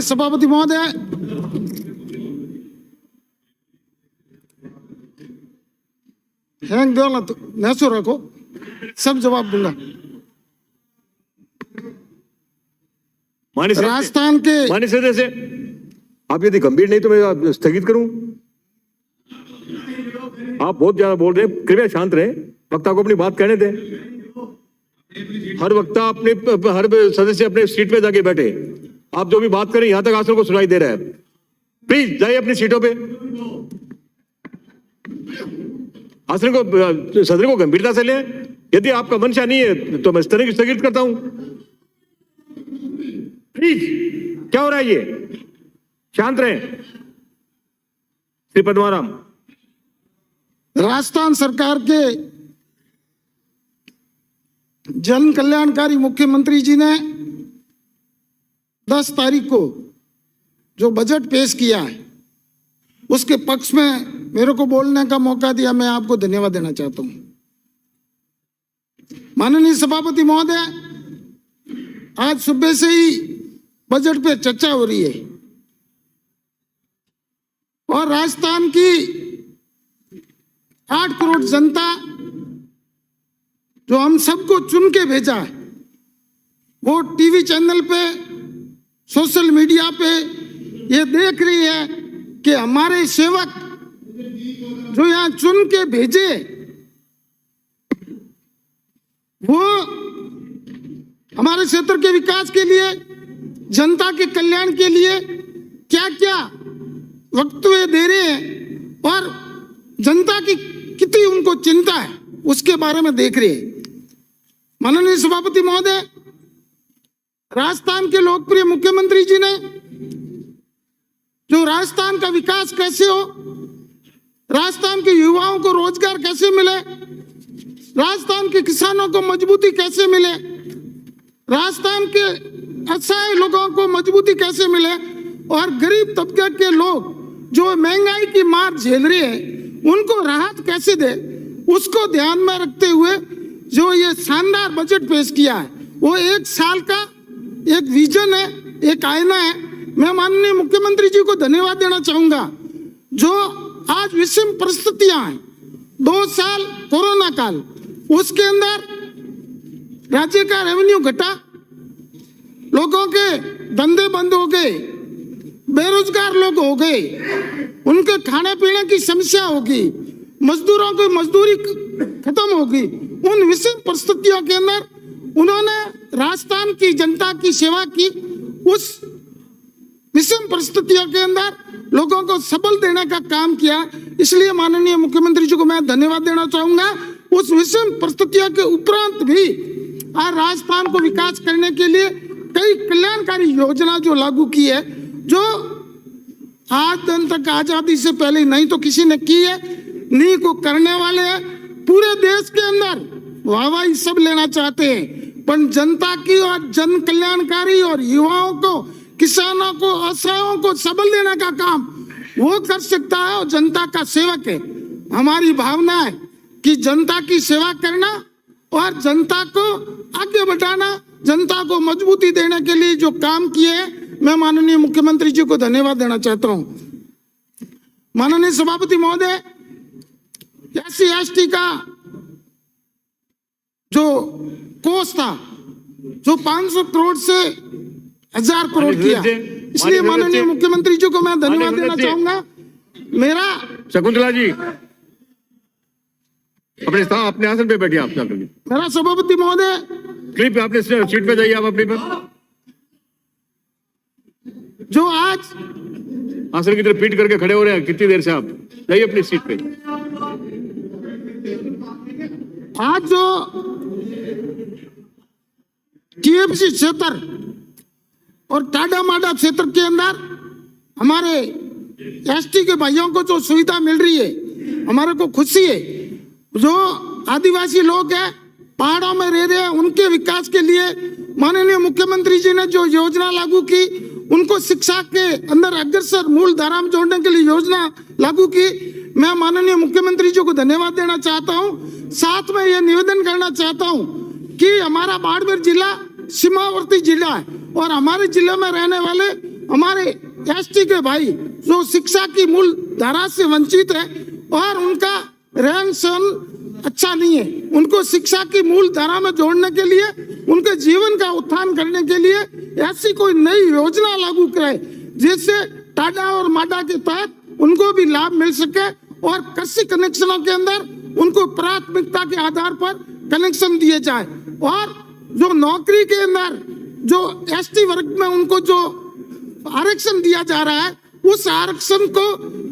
सभापति महोदय, हैंग दो नैसो रखो, सब जवाब दूंगा। राजस्थान के माननीय सदस्य, आप यदि गंभीर नहीं तो मैं स्थगित करूं। आप बहुत ज्यादा बोल रहे हैं, कृपया शांत रहे, वक्ता को अपनी बात कहने दें। हर वक्ता अपने हर सदस्य अपने सीट पे जाके बैठे। आप जो भी बात करें यहां तक आसन को सुनाई दे रहा है। प्लीज जाइए अपनी सीटों पे। आसन को सदन को गंभीरता से लें। यदि आपका मंशा नहीं है तो मैं स्थगित करता हूं। प्लीज, क्या हो रहा है ये? शांत रहें। श्री पद्माराम। राजस्थान सरकार के जन कल्याणकारी मुख्यमंत्री जी ने 10 तारीख को जो बजट पेश किया है उसके पक्ष में मेरे को बोलने का मौका दिया, मैं आपको धन्यवाद देना चाहता हूं। माननीय सभापति महोदय, आज सुबह से ही बजट पे चर्चा हो रही है और राजस्थान की 8 करोड़ जनता जो हम सबको चुन के भेजा है, वो टीवी चैनल पे, सोशल मीडिया पे ये देख रही है कि हमारे सेवक जो यहाँ चुन के भेजे वो हमारे क्षेत्र के विकास के लिए, जनता के कल्याण के लिए क्या क्या वक्तव्य दे रहे हैं और जनता की कितनी उनको चिंता है उसके बारे में देख रहे हैं। माननीय सभापति महोदय, राजस्थान के लोकप्रिय मुख्यमंत्री जी ने जो राजस्थान का विकास कैसे हो, राजस्थान के युवाओं को रोजगार कैसे मिले, राजस्थान के किसानों को मजबूती कैसे मिले, राजस्थान के असहाय लोगों को मजबूती कैसे मिले और गरीब तबके के लोग जो महंगाई की मार झेल रहे हैं उनको राहत कैसे दे, उसको ध्यान में रखते हुए जो ये शानदार बजट पेश किया है वो 1 साल का एक विजन है, एक आईना है। मैं माननीय मुख्यमंत्री जी को धन्यवाद देना चाहूंगा जो आज विषम परिस्थितियां हैं, 2 साल कोरोना काल, उसके अंदर राज्य का रेवेन्यू घटा, लोगों के धंधे बंद हो गए, बेरोजगार लोग हो गए, उनके खाने पीने की समस्या होगी, मजदूरों की मजदूरी खत्म होगी। उन विषम परिस्थितियों के अंदर उन्होंने राजस्थान की जनता की सेवा की। उस विषम परिस्थितियों के अंदर लोगों को सबल देने का काम किया, इसलिए माननीय मुख्यमंत्री जी को मैं धन्यवाद देना चाहूंगा। उस विषम परिस्थितियों के उपरांत भी आज राजस्थान को विकास करने के लिए कई कल्याणकारी योजना जो लागू की है, जो आज दिन तक आजादी से पहले नहीं तो किसी ने की है, नहीं को करने वाले हैं। पूरे देश के अंदर वाहवाही सब लेना चाहते हैं, पर जनता की और जन कल्याणकारी और युवाओं को, किसानों को, असहायों को सबल देने का काम वो कर सकता है और जनता का सेवक है। हमारी भावना है कि जनता की सेवा करना और जनता को आगे बढ़ाना, जनता को मजबूती देने के लिए जो काम किए हैं, मैं माननीय मुख्यमंत्री जी को धन्यवाद देना चाहता हूं। माननीय सभापति महोदय, SC/ST का जो कोष था जो 500 करोड़ से 1000 करोड़ किया, इसलिए माननीय मुख्यमंत्री जी को मैं धन्यवाद देना चाहूंगा। मेरा शकुंतला जी अपने आसन पे बैठिए। आप मेरा सभापति महोदय, क्लिप अपने सीट पे जाइए। आप अपने पर जो आज आसन की तरफ पीट करके खड़े हो रहे हैं कितनी देर से, आप जाइए अपनी सीट पे। आज जो TFC क्षेत्र और टाडा माडा क्षेत्र के अंदर हमारे ST के भाइयों को जो सुविधा मिल रही है, हमारे को खुशी है। जो आदिवासी लोग हैं, पहाड़ों में रह रहे हैं, उनके विकास के लिए माननीय मुख्यमंत्री जी ने जो योजना लागू की, उनको शिक्षा के अंदर अग्रसर मूल धारा में जोड़ने के लिए योजना लागू की। मैं माननीय मुख्यमंत्री जी को धन्यवाद देना चाहता हूं। साथ में यह निवेदन करना चाहता हूं कि हमारा बाड़मेर जिला सीमावर्ती जिला है और हमारे जिले में रहने वाले हमारे एसटी के भाई जो शिक्षा की मूल धारा से वंचित है और उनका रहन सहन अच्छा नहीं है, उनको शिक्षा की मूल धारा में जोड़ने के लिए, उनके जीवन का उत्थान करने के लिए ऐसी कोई नई योजना लागू कराए जिससे टाडा और माडा के तहत उनको भी लाभ मिल सके और कृषि कनेक्शनों के अंदर उनको प्राथमिकता के आधार पर कनेक्शन दिए जाए और जो नौकरी के अंदर जो एसटी वर्ग में उनको जो आरक्षण दिया जा रहा है उस आरक्षण को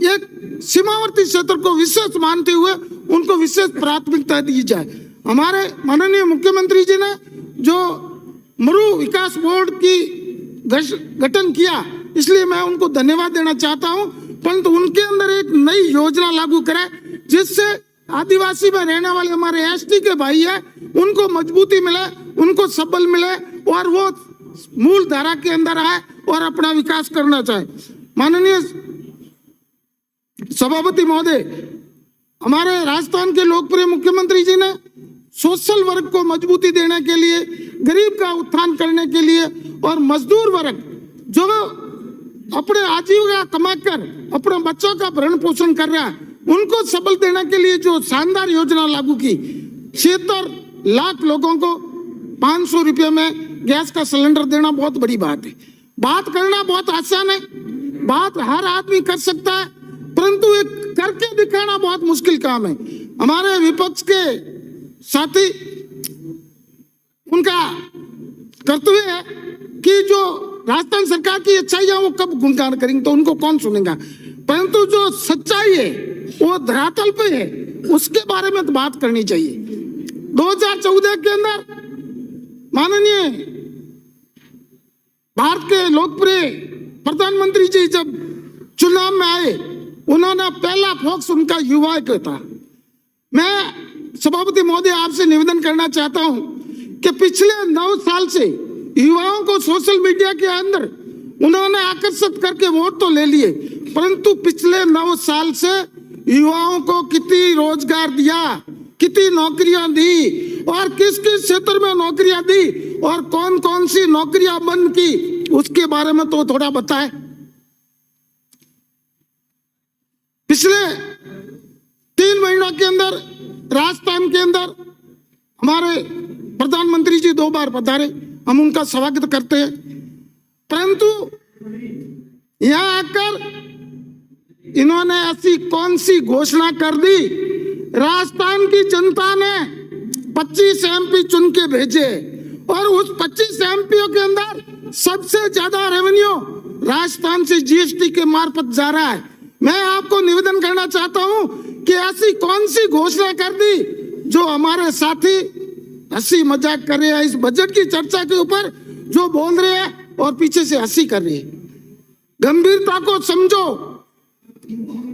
एक सीमावर्ती क्षेत्र को विशेष मानते हुए उनको विशेष प्राथमिकता दी जाए। हमारे माननीय मुख्यमंत्री जी ने जो मरु विकास बोर्ड की गठन किया, इसलिए मैं उनको धन्यवाद देना चाहता हूं, परंतु उनके अंदर एक नई योजना लागू कराए जिससे आदिवासी में रहने वाले हमारे एसटी के भाई है उनको मजबूती मिले, उनको सबल मिले और वो मूल धारा के अंदर आए और अपना विकास करना चाहे। माननीय सभापति महोदय, हमारे राजस्थान के लोकप्रिय मुख्यमंत्री जी ने सोशल वर्ग को मजबूती देने के लिए, गरीब का उत्थान करने के लिए और मजदूर वर्ग जो अपने आजीविका कमाकर अपने बच्चों का भरण पोषण कर रहा है उनको सबल देने के लिए जो शानदार योजना लागू की, 76 लाख लोगों को 500 रुपये में गैस का सिलेंडर देना बहुत बड़ी बात है। बात करना बहुत आसान है, बात हर आदमी कर सकता है, परंतु एक करके दिखाना बहुत मुश्किल काम है। हमारे विपक्ष के साथी, उनका कर्तव्य है कि जो राजस्थान सरकार की अच्छाइयां वो कब गुणगान करेंगे तो उनको कौन सुनेगा, परंतु जो सच्चाई है वो धरातल पे है उसके बारे में तो बात करनी चाहिए। 2014 के अंदर माननीय भारत के लोकप्रिय प्रधानमंत्री जी जब चुनाव में आए, उन्होंने पहला फोकस उनका युवा का था। मैं सभापति महोदय आपसे निवेदन करना चाहता हूं कि पिछले 9 साल से युवाओं को सोशल मीडिया के अंदर उन्होंने आकर्षित करके वोट तो ले लिए, परंतु पिछले 9 साल से युवाओं को कितनी रोजगार दिया, कितनी नौकरियां दी और किस किस क्षेत्र में नौकरियां दी और कौन कौन सी नौकरियां बंद की, उसके बारे में तो थोड़ा बताएं। पिछले 3 महीनों के अंदर राजस्थान के अंदर हमारे प्रधानमंत्री जी 2 बार पधारे, हम उनका स्वागत करते हैं, परंतु यहां आकर इन्होंने ऐसी कौन सी घोषणा कर दी, राजस्थान की जनता ने 25 एमपी चुन के भेजे और उस 25 एमपीओ के अंदर सबसे ज्यादा रेवेन्यू राजस्थान से जीएसटी के मार्फत जा रहा है। मैं आपको निवेदन करना चाहता हूं कि ऐसी कौन सी घोषणा कर दी जो हमारे साथी हंसी मजाक कर रहे हैं इस बजट की चर्चा के ऊपर, जो बोल रहे हैं और पीछे से हंसी कर रहे हैं। गंभीरता को समझो,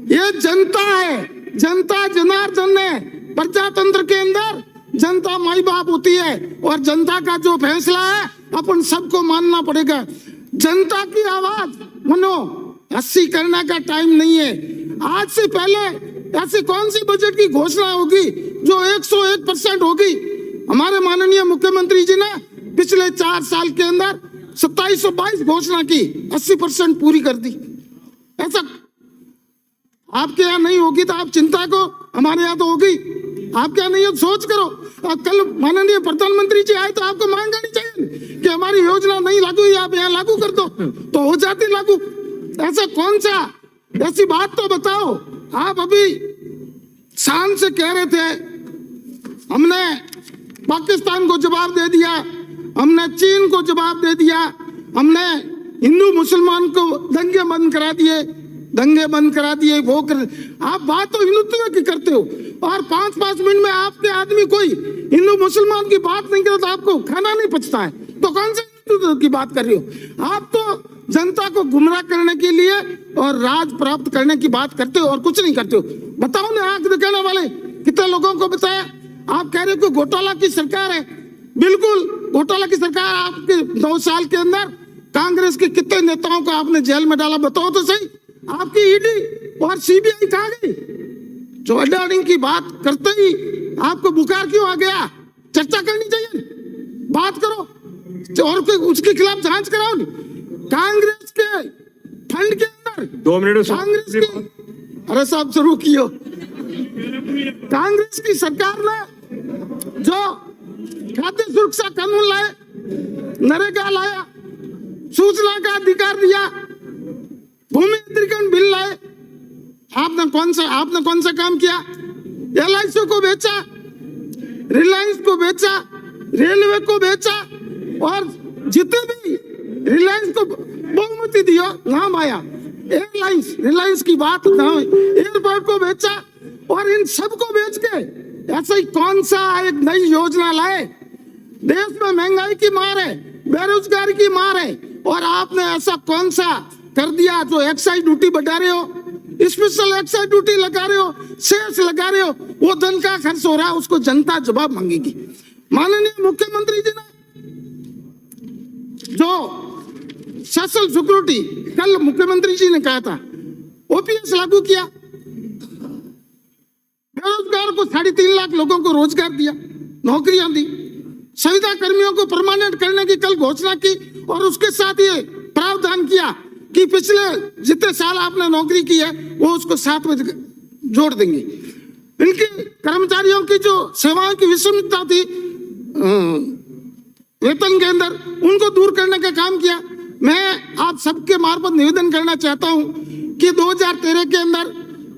ये जनता है, जनता जनार्दन है। प्रजातंत्र के अंदर जनता माई बाप होती है और जनता का जो फैसला है अपन सबको मानना पड़ेगा। जनता की आवाज सुनो, हंसी करने का टाइम नहीं है। आज से पहले ऐसी कौन सी बजट की घोषणा होगी जो 101% होगी? हमारे माननीय मुख्यमंत्री जी ने पिछले 4 साल के अंदर 2722 घोषणा की, 80% पूरी कर दी। ऐसा आपके यहाँ नहीं होगी तो आप चिंता को, हमारे यहाँ तो होगी। आपके यहाँ नहीं है, सोच करो। कल माननीय प्रधानमंत्री जी आए तो आपको मांग करनी चाहिए कि हमारी योजना नहीं लागू हुई, आप यहाँ लागू कर दो, तो हो जाती लागू। ऐसा कौन सा, ऐसी बात तो बताओ। आप अभी शान से कह रहे थे हमने पाकिस्तान को जवाब दे दिया, हमने चीन को जवाब दे दिया, हमने हिंदू मुसलमान को दंगे बंद करा दिए, वो कर। आप बात तो हिंदुत्व की करते हो और 5-5 मिनट में आपके आदमी कोई हिंदू मुसलमान की बात नहीं करे तो आपको खाना नहीं पचता है, तो कौन से हिंदुत्व की बात कर रहे हो? आप तो जनता को गुमराह करने के लिए और राज प्राप्त करने की बात करते हो और कुछ नहीं करते हो। बताओ ना, आंख दिखाने वाले कितने लोगों को बताया? आप कह रहे हो कि घोटाला की सरकार है, बिल्कुल घोटाला की सरकार। आपके 9 साल के अंदर कांग्रेस के कितने नेताओं को आपने जेल में डाला, बताओ तो सही। आपकी ईडी और सीबीआई कहां गई? जो अडानी की बात करते ही आपको बुखार क्यों आ गया? चर्चा करनी चाहिए, बात करो और उसके खिलाफ जांच कराओ। कांग्रेस के फंड के अंदर 2 मिनट में कांग्रेस की, अरे साहब शुरू कियो, कांग्रेस की सरकार ने जो खाद्य सुरक्षा कानून लाए, नरेगा लाया, सूचना का अधिकार दिया, भूमि अधिग्रहण बिल लाए, आपने कौन सा काम किया? LIC को बेचा, रिलायंस को बेचा, रेलवे को बेचा, और जितने भी रिलायंस को बहुमति दिया नाम आया, एयरलाइंस, रिलायंस की बात नाम, एयरपोर्ट को बेचा, और इन सबको बेच के ऐसा ही कौन सा एक नई योजना लाए? देश में महंगाई की मार है, बेरोजगारी की मार है, और आपने ऐसा कौन सा कर दिया जो एक्साइज ड्यूटी बढ़ा रहे हो, स्पेशल एक्साइज ड्यूटी लगा रहे हो, सेस लगा रहे हो, वो धन का खर्च हो रहा है, उसको जनता जवाब मांगेगी। माननीय मुख्यमंत्री जी ने जो सोशल सिक्योरिटी, कल मुख्यमंत्री जी ने कहा था, OPS लागू किया, बेरोजगार को 3.5 लाख लोगों को रोजगार दिया, नौकरियां दी, संविदा कर्मियों को परमानेंट करने की कल घोषणा की, और उसके साथ ये प्रावधान किया कि पिछले जितने साल आपने नौकरी की है वो उसको 7 में जोड़ देंगे। इनके कर्मचारियों की जो सेवाओं की विषमता थी वेतन के अंदर, उनको दूर करने का काम किया। मैं आप सबके मार्फत निवेदन करना चाहता हूं कि 2013 के अंदर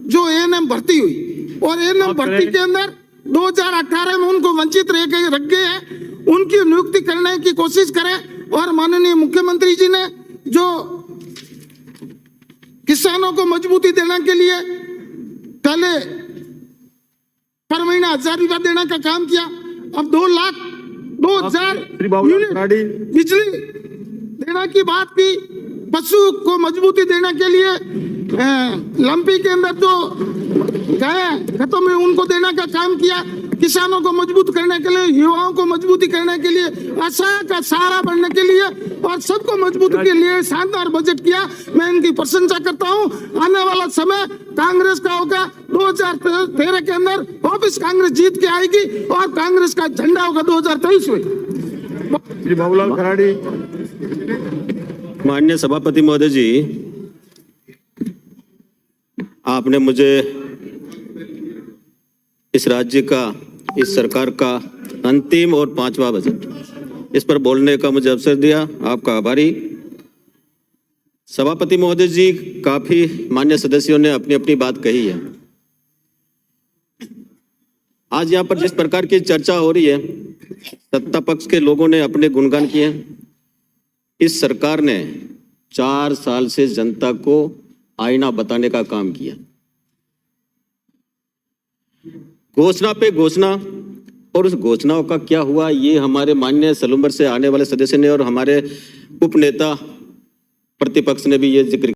जो ANM भर्ती हुई, और ANM भर्ती के अंदर 2018 में उनको वंचित रख गए हैं, उनकी नियुक्ति करने की कोशिश करें। और माननीय मुख्यमंत्री जी ने जो किसानों को मजबूती देने के लिए पहले पर महीना 1000 रुपया देने का काम किया, अब 2,02,000 यूनिट बिजली देने की बात की, पशु को मजबूती देने के लिए लंपी के अंदर जो गाय खत्म है उनको देने का काम किया, किसानों को मजबूत करने के लिए, युवाओं को मजबूती करने के लिए, आशा का सहारा बनने के लिए, और सबको मजबूती के लिए शानदार बजट किया। मैं इनकी प्रशंसा करता हूं। आने वाला समय कांग्रेस का होगा, 2013 के अंदर वापिस कांग्रेस जीत के आएगी, और कांग्रेस का झंडा होगा 2023 में। श्री बाबूलाल खराड़ी। माननीय सभापति महोदय जी, आपने मुझे इस राज्य का, इस सरकार का अंतिम और 5वां बजट, इस पर बोलने का मुझे अवसर दिया, आपका आभारी। सभापति महोदय जी, काफी मान्य सदस्यों ने अपनी अपनी बात कही है। आज यहाँ पर जिस प्रकार की चर्चा हो रही है, सत्ता पक्ष के लोगों ने अपने गुणगान किए। इस सरकार ने 4 साल से जनता को आईना बताने का काम किया, घोषणा पे घोषणा, और उस घोषणाओं का क्या हुआ ये हमारे माननीय सलूम्बर से आने वाले सदस्य ने और हमारे उपनेता प्रतिपक्ष ने भी ये जिक्र